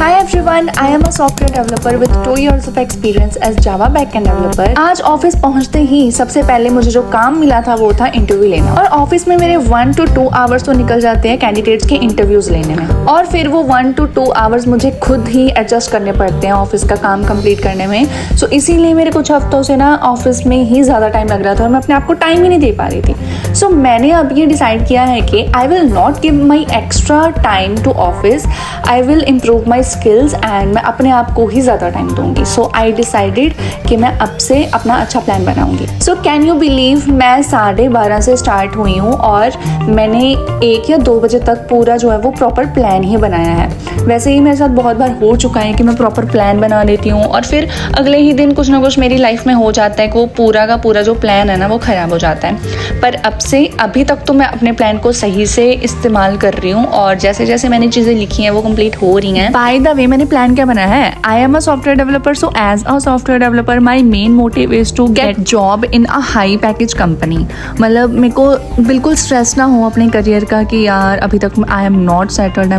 Hi everyone, I am a software developer with 2 years of experience as Java backend developer. आज office पहुंचते ही सबसे पहले मुझे जो काम मिला था वो था इंटरव्यू लेना, और ऑफिस में मेरे 1 to 2 आवर्स तो निकल जाते हैं कैंडिडेट्स के इंटरव्यूज लेने में, और फिर वो 1 to 2 आवर्स मुझे खुद ही एडजस्ट करने पड़ते हैं ऑफिस का काम कंप्लीट करने में। सो इसीलिए मेरे कुछ हफ्तों से ना ऑफिस में ही ज़्यादा टाइम लग रहा था और मैं अपने आप को टाइम ही नहीं दे पा रही थी। सो मैंने अब ये डिसाइड किया है कि I will not give my extra time to office, I will improve my skills and मैं अपने आप को ही ज़्यादा टाइम दूंगी। सो आई डिसाइडेड कि मैं अब से अपना अच्छा प्लान बनाऊंगी। सो कैन यू बिलीव, मैं 12:30 से स्टार्ट हुई हूँ और मैंने 1 या 2 बजे तक पूरा जो है वो प्रॉपर प्लान ही बनाया है। वैसे ही मेरे साथ बहुत बार हो चुका है कि मैं प्रॉपर प्लान बना लेती हूँ और फिर अगले ही दिन कुछ ना कुछ मेरी लाइफ में हो जाता है कि वो पूरा का पूरा जो प्लान है ना वो ख़राब हो जाता है। पर अब से अभी तक तो मैं अपने प्लान को सही से इस्तेमाल कर रही हूँ और जैसे जैसे मैंने चीज़ें लिखी हैं वो कंप्लीट हो रही हैं। बाय द वे, मैंने प्लान क्या बनाया है, I am a software developer, so as a software developer my main motive is to get job in a high package company. मतलब मेरे को बिल्कुल स्ट्रेस ना हो अपने करियर का कि यार अभी तक आई एम नॉट सेटल्ड,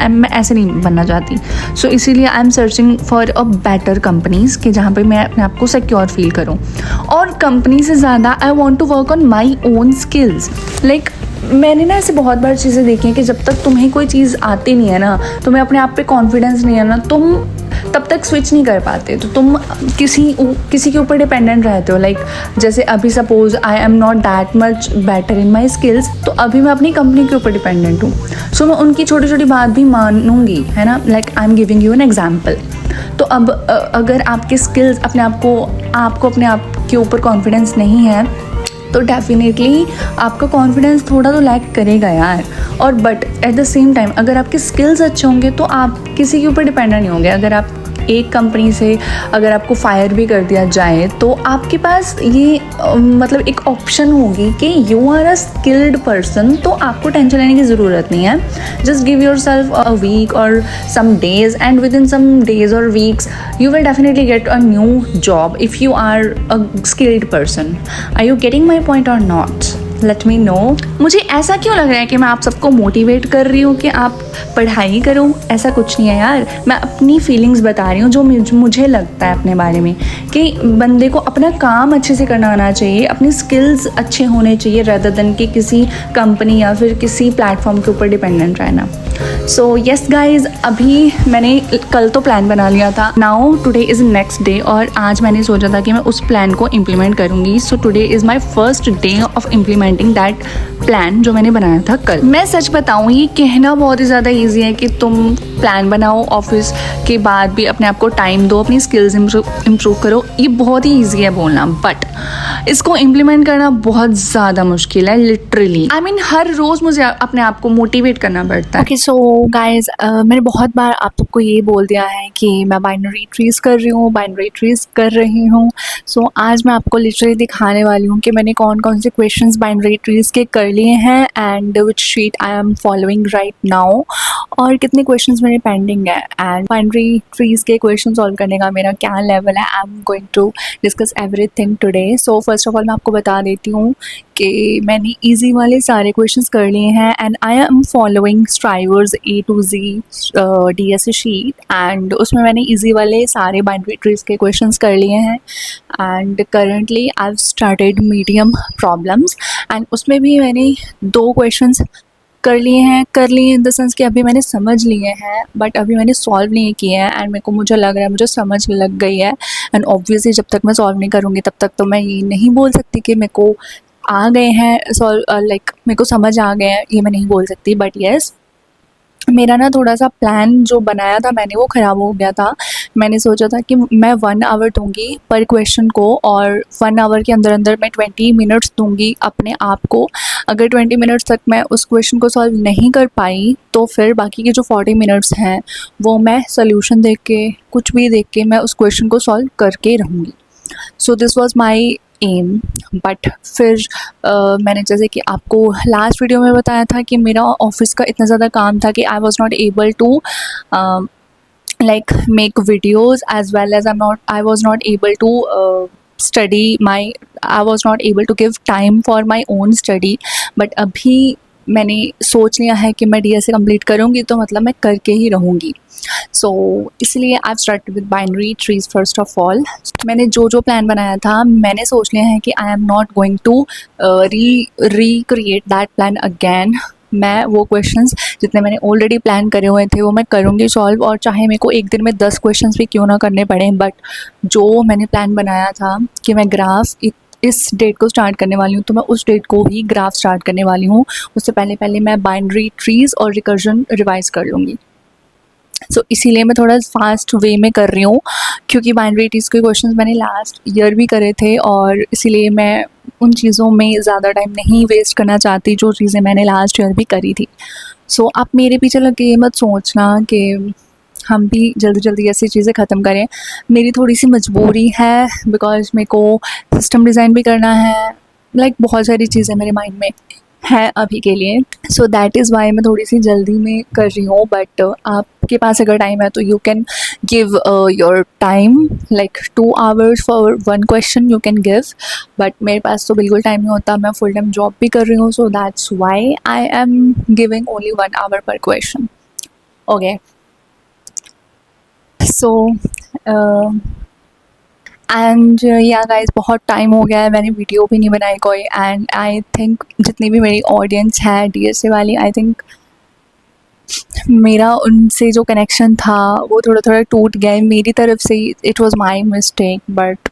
मैं ऐसे नहीं बनना चाहती। सो इसीलिए I am searching for a better companies कि जहाँ पे मैं अपने आप को सिक्योर फील करूँ, और कंपनी से ज़्यादा I want to work on my own skills. Like मैंने ना ऐसे बहुत बार चीज़ें देखी हैं कि जब तक तुम्हें कोई चीज़ आती नहीं है ना, तुम्हें अपने आप पे कॉन्फिडेंस नहीं है ना, तुम तब तक स्विच नहीं कर पाते, तो तुम किसी के ऊपर डिपेंडेंट रहते हो। लाइक जैसे अभी suppose I am not that much better in my skills, तो अभी मैं अपनी कंपनी के ऊपर डिपेंडेंट हूँ। सो मैं उनकी छोटी छोटी बात भी मानूंगी, है ना। Like I am giving you an example. तो अब अगर आपके स्किल्स आपको अपने आप के ऊपर कॉन्फिडेंस नहीं है तो डेफिनेटली आपका कॉन्फिडेंस थोड़ा तो लैक करेगा यार। और but at the same time अगर आपके स्किल्स अच्छे होंगे तो आप किसी के ऊपर डिपेंडेंट नहीं होंगे। अगर आप एक कंपनी से अगर आपको फायर भी कर दिया जाए तो आपके पास ये मतलब एक ऑप्शन होगी कि you are a skilled person, तो आपको टेंशन लेने की ज़रूरत नहीं है। Just give yourself a week or some days and within some days or weeks you will definitely get a new job if you are a skilled person. Are you getting my point or not? Let me know. मुझे ऐसा क्यों लग रहा है कि मैं आप सबको मोटिवेट कर रही हूँ कि आप पढ़ाई करो, ऐसा कुछ नहीं है यार। मैं अपनी फीलिंग्स बता रही हूँ जो मुझे लगता है अपने बारे में, कि बंदे को अपना काम अच्छे से करना आना चाहिए, अपनी स्किल्स अच्छे होने चाहिए रदर देन कि किसी कंपनी या फिर किसी प्लेटफॉर्म के ऊपर डिपेंडेंट रहना। सो येस गाइज, अभी मैंने कल तो प्लान बना लिया था, now today is next day, और आज मैंने सोचा था कि मैं उस प्लान को इम्प्लीमेंट करूँगी। So today is my first day of implementing that plan जो मैंने बनाया था कल। मैं सच बताऊँ, ये कहना बहुत ही ज़्यादा ईजी है कि तुम प्लान बनाओ, ऑफिस के बाद भी अपने आप को टाइम दो, अपनी स्किल्स इम्प्रूव करो, ये बहुत ही ईजी है बोलना, बट इसको इम्प्लीमेंट करना बहुत ज़्यादा मुश्किल है लिटरली। आई मीन हर रोज़ मुझे अपने आप को मोटिवेट करना पड़ता है। ओके सो गाइज, मैंने बहुत बार आप सबको ये बोल दिया है कि मैं बाइनरी ट्रीज कर रही हूँ। सो आज मैं आपको लिटरली दिखाने वाली हूँ कि मैंने कौन कौन से क्वेश्चंस बाइनरी ट्रीज के कर लिए हैं and which sheet I am following right now, और कितने क्वेश्चंस मेरे पेंडिंग है एंड बाइनरी ट्रीज के क्वेश्चन सॉल्व करने का मेरा क्या लेवल है। I am going to discuss everything today. So first of all मैं आपको बता देती हूँ कि मैंने इजी वाले सारे क्वेश्चंस कर लिए हैं and I am following Striver's A to Z DSA sheet, and उसमें मैंने इजी वाले सारे बाइनरी ट्रीज के क्वेश्चंस कर लिए हैं and currently I have started medium problems, and उसमें भी मैंने 2 क्वेश्चंस कर लिए इन द सेंस कि अभी मैंने समझ लिए हैं बट अभी मैंने सॉल्व नहीं किए हैं एंड मेरे को मुझे लग रहा है मुझे समझ लग गई है। एंड ऑब्वियसली जब तक मैं सॉल्व नहीं करूँगी तब तक तो मैं ये नहीं बोल सकती कि मेरे को आ गए हैं सॉल्व, लाइक मेरे को समझ आ गए हैं, ये मैं नहीं बोल सकती। बट येस, मेरा ना थोड़ा सा प्लान जो बनाया था मैंने वो ख़राब हो गया था। मैंने सोचा था कि मैं 1 आवर दूंगी पर क्वेश्चन को और 1 आवर के अंदर अंदर मैं 20 मिनट्स दूंगी अपने आप को। अगर 20 मिनट्स तक मैं उस क्वेश्चन को सॉल्व नहीं कर पाई तो फिर बाकी के जो 40 मिनट्स हैं वो मैं सोल्यूशन देख के कुछ भी देख के मैं उस क्वेश्चन को सॉल्व करके रहूँगी। So this was my aim. But फिर मैंने जैसे कि आपको लास्ट वीडियो में बताया था कि मेरा ऑफिस का इतना ज़्यादा काम था कि I was not able to like make videos as well as I was not able to I was not able to give time for my own study. But अभी मैंने सोच लिया है कि मैं DSA कंप्लीट करूँगी तो मतलब मैं करके ही रहूँगी। सो इसलिए I started with binary trees first of all. मैंने जो प्लान बनाया था मैंने सोच लिया है कि I am not going to recreate that plan again. मैं वो क्वेश्चंस जितने मैंने ऑलरेडी प्लान करे हुए थे वो मैं करूँगी सॉल्व, और चाहे मेरे को एक दिन में 10 क्वेश्चंस भी क्यों ना करने पड़े, बट जो मैंने प्लान बनाया था कि मैं ग्राफ इस डेट को स्टार्ट करने वाली हूँ तो मैं उस डेट को ही ग्राफ स्टार्ट करने वाली हूँ। उससे पहले मैं बाइनरी ट्रीज़ और रिकर्जन रिवाइज कर लूँगी। सो इसीलिए मैं थोड़ा फास्ट वे में कर रही हूँ, क्योंकि बाइनरी ट्रीज़ के क्वेश्चंस मैंने लास्ट ईयर भी करे थे और इसीलिए मैं उन चीज़ों में ज़्यादा टाइम नहीं वेस्ट करना चाहती जो चीज़ें मैंने लास्ट ईयर भी करी थी। सो आप मेरे पीछे लग के ये मत सोचना कि हम भी जल्दी जल्दी ऐसी चीज़ें ख़त्म करें। मेरी थोड़ी सी मजबूरी है बिकॉज मेरे को सिस्टम डिज़ाइन भी करना है, लाइक बहुत सारी चीज़ें मेरे माइंड में है अभी के लिए। सो दैट इज़ वाई मैं थोड़ी सी जल्दी में कर रही हूँ। बट आपके पास अगर टाइम है तो you can give your time, like 2 hours for 1 question you can give. But मेरे पास तो बिल्कुल टाइम नहीं होता, मैं फुल टाइम जॉब भी कर रही हूँ। So that's why I am giving only 1 hour पर क्वेश्चन। ओके, सो एंड या गाइस बहुत टाइम हो गया है, मैंने वीडियो भी नहीं बनाई कोई। एंड आई थिंक जितनी भी मेरी ऑडियंस है DSA वाली, आई थिंक मेरा उनसे जो कनेक्शन था वो थोड़ा थोड़ा टूट गया है मेरी तरफ से। It was my mistake, but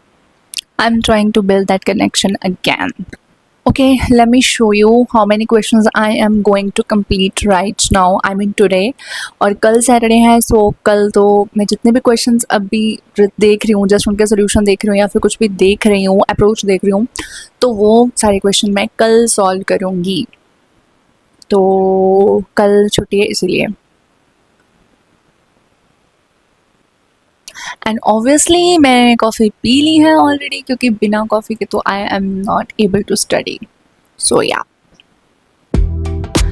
I am trying to build that connection again. Okay, let me show you how many questions I am going to complete right now. I mean today. और कल Saturday है, सो कल तो मैं जितने भी questions अभी देख रही हूँ, जस्ट उनके सोल्यूशन देख रही हूँ या फिर कुछ भी देख रही हूँ, अप्रोच देख रही हूँ, तो वो सारे क्वेश्चन मैं कल सॉल्व करूँगी। तो कल छुट्टी है इसीलिए। एंड ऑब्वियसली मैंने कॉफ़ी पी ली है ऑलरेडी, क्योंकि बिना कॉफ़ी के तो I am not able to study. So ya,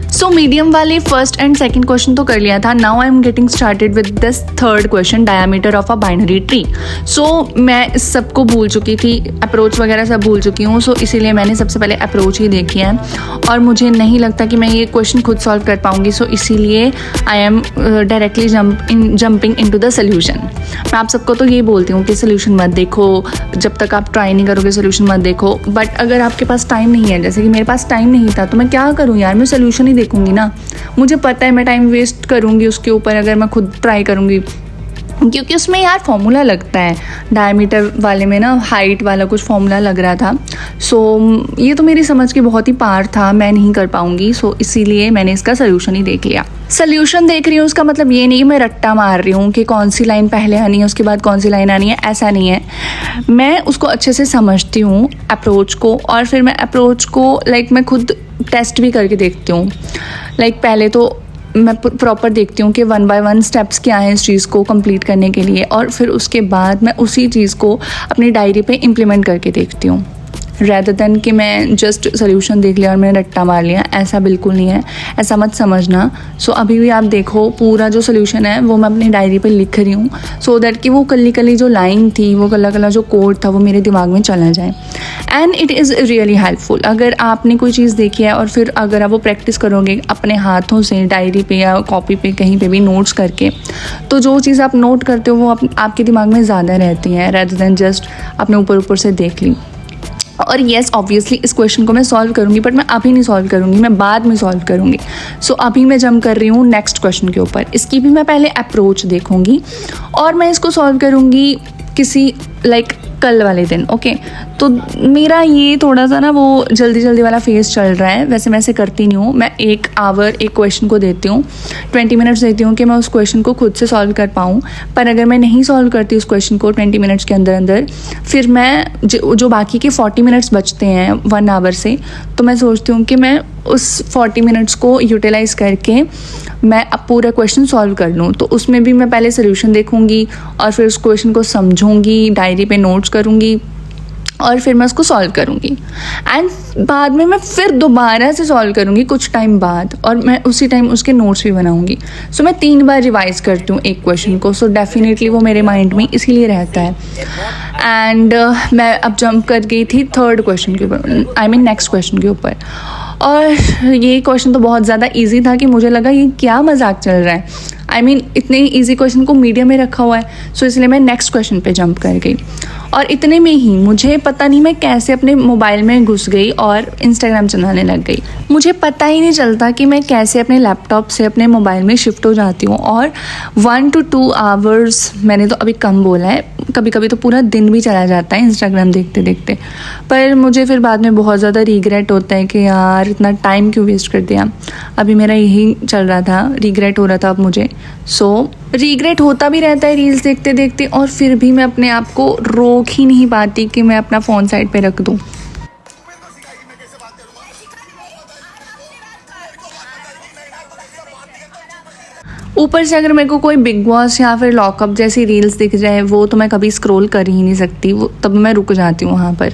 so medium वाले फर्स्ट एंड सेकंड क्वेश्चन तो कर लिया था। Now I am getting started with this third question, diameter of a binary tree. So मैं इस सबको भूल चुकी थी, अप्रोच वगैरह सब भूल चुकी हूँ। सो इसीलिए मैंने सबसे पहले अप्रोच ही देखी है और मुझे नहीं लगता कि मैं ये क्वेश्चन खुद सॉल्व कर पाऊँगी। सो इसीलिए I am directly jumping in to the solution. मैं आप सबको तो ये बोलती हूँ कि सोल्यूशन मत देखो, जब तक आप ट्राई नहीं करोगे सोल्यूशन मत देखो। बट अगर आपके पास टाइम नहीं है, जैसे कि मेरे पास टाइम नहीं था, तो मैं क्या करूँ यार, मैं सोल्यूशन ही देखूंगी ना। मुझे पता है मैं टाइम वेस्ट करूंगी उसके ऊपर अगर मैं खुद ट्राई करूंगी, क्योंकि उसमें यार फॉर्मूला लगता है। डायमीटर वाले में ना हाइट वाला कुछ फॉर्मूला लग रहा था। सो ये तो मेरी समझ के बहुत ही पार था, मैं नहीं कर पाऊंगी। सो इसीलिए मैंने इसका सोल्यूशन ही देख लिया। सोल्यूशन देख रही हूँ उसका मतलब ये नहीं कि मैं रट्टा मार रही हूँ कि कौन सी लाइन पहले आनी है उसके बाद कौन सी लाइन आनी है, ऐसा नहीं है। मैं उसको अच्छे से समझती हूँ अप्रोच को, और फिर मैं अप्रोच को मैं खुद टेस्ट भी करके देखती हूँ। पहले तो मैं प्रॉपर देखती हूँ कि 1 by 1 स्टेप्स क्या हैं इस चीज़ को कंप्लीट करने के लिए, और फिर उसके बाद मैं उसी चीज़ को अपनी डायरी पे इम्प्लीमेंट करके देखती हूँ, रैदर देन कि मैं जस्ट सोल्यूशन देख लिया और मैंने रट्टा मार लिया। ऐसा बिल्कुल नहीं है, ऐसा मत समझना। सो अभी भी आप देखो पूरा जो सोल्यूशन है वो मैं अपनी डायरी पे लिख रही हूँ, सो दैट कि वो कल्ली कल्ली जो लाइन थी, वो कल्ला कल्ला जो कोड था वो मेरे दिमाग में चला जाए। And it is really helpful. अगर आपने कोई चीज़ देखी है और फिर अगर आप वो प्रैक्टिस करोगे अपने हाथों से डायरी पे या कॉपी पे कहीं पे भी नोट्स करके, तो जो चीज़ आप नोट करते हो वो आपके दिमाग में ज़्यादा रहती हैं, रैदर देन जस्ट आपने ऊपर ऊपर से देख ली। और येस ऑब्वियसली इस क्वेश्चन को मैं सॉल्व करूँगी, बट मैं अभी नहीं सॉल्व करूँगी, मैं बाद में सॉल्व करूँगी। सो अभी मैं जंप कर रही हूँ नेक्स्ट क्वेश्चन के ऊपर। इसकी भी मैं पहले अप्रोच देखूँगी और मैं इसको सॉल्व करूँगी किसी कल वाले दिन। ओके, तो मेरा ये थोड़ा सा ना वो जल्दी जल्दी वाला फेज चल रहा है। वैसे मैं ऐसे करती नहीं हूँ, मैं 1 hour एक क्वेश्चन को देती हूँ, 20 minutes देती हूँ कि मैं उस क्वेश्चन को खुद से सॉल्व कर पाऊँ। पर अगर मैं नहीं सॉल्व करती उस क्वेश्चन को 20 minutes के अंदर अंदर, फिर मैं जो बाकी के 40 minutes बचते हैं 1 hour से, तो मैं सोचती हूँ कि मैं उस 40 minutes को यूटिलाइज़ करके मैं अब पूरा क्वेश्चन सॉल्व कर लूँ। तो उसमें भी मैं पहले सोल्यूशन देखूँगी और फिर उस क्वेश्चन को समझूँगी, डायरी पे नोट्स करूँगी और फिर मैं उसको सॉल्व करूँगी। एंड बाद में मैं फिर दोबारा से सॉल्व करूँगी कुछ टाइम बाद, और मैं उसी टाइम उसके नोट्स भी बनाऊँगी। सो मैं 3 बार रिवाइज़ करती हूँ एक क्वेश्चन को। सो डेफिनेटली वो मेरे माइंड में इसीलिए रहता है। एंड मैं अब जंप कर गई थी थर्ड क्वेश्चन के ऊपर, आई मीन नेक्स्ट क्वेश्चन के ऊपर। और ये क्वेश्चन तो बहुत ज़्यादा इजी था कि मुझे लगा ये क्या मजाक चल रहा है। I mean, इतने इजी क्वेश्चन को मीडियम में रखा हुआ है, सो इसलिए मैं नेक्स्ट क्वेश्चन पे जंप कर गई। और इतने में ही मुझे पता नहीं मैं कैसे अपने मोबाइल में घुस गई और इंस्टाग्राम चलाने लग गई। मुझे पता ही नहीं चलता कि मैं कैसे अपने लैपटॉप से अपने मोबाइल में शिफ्ट हो जाती हूँ। और 1 to 2 आवर्स मैंने तो अभी कम बोला है, कभी कभी तो पूरा दिन भी चला जाता है इंस्टाग्राम देखते देखते। पर मुझे फिर बाद में बहुत ज़्यादा रिग्रेट होता है कि यार इतना टाइम क्यों वेस्ट कर दिया। अभी मेरा यही चल रहा था, रिग्रेट हो रहा था अब मुझे। सो रिग्रेट होता भी रहता है रील्स देखते देखते, और फिर भी मैं अपने आप को रोक ही नहीं पाती कि मैं अपना फ़ोन साइड पे रख दूँ। ऊपर से अगर मेरे को कोई बिग बॉस या फिर लॉकअप जैसी रील्स दिख जाए वो तो मैं कभी स्क्रॉल कर ही नहीं सकती, वो तब मैं रुक जाती हूँ वहाँ पर।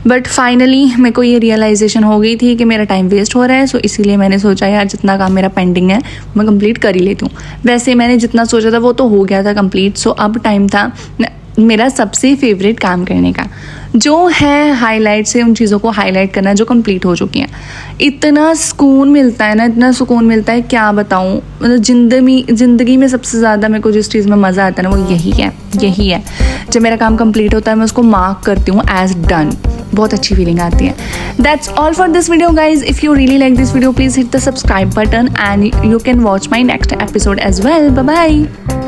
बट फाइनली मेरे को ये रियलाइजेशन हो गई थी कि मेरा टाइम वेस्ट हो रहा है। सो इसीलिए मैंने सोचा यार जितना काम मेरा पेंडिंग है मैं कंप्लीट कर ही लेती हूँ। वैसे मैंने जितना सोचा था वो तो हो गया था कंप्लीट। सो अब टाइम था मेरा सबसे फेवरेट काम करने का, जो है हाईलाइट से उन चीज़ों को हाईलाइट करना जो कंप्लीट हो चुकी हैं। इतना सुकून मिलता है ना, इतना सुकून मिलता है क्या बताऊँ। मतलब ज़िंदगी में सबसे ज़्यादा मेरे को जिस चीज़ में मज़ा आता है ना वो यही है। जब मेरा काम कंप्लीट होता है मैं उसको मार्क करती हूँ एज डन, बहुत अच्छी फीलिंग आती है। That's all for this video guys. If you really like this video please hit the subscribe button and you can watch my next episode as well. Bye bye.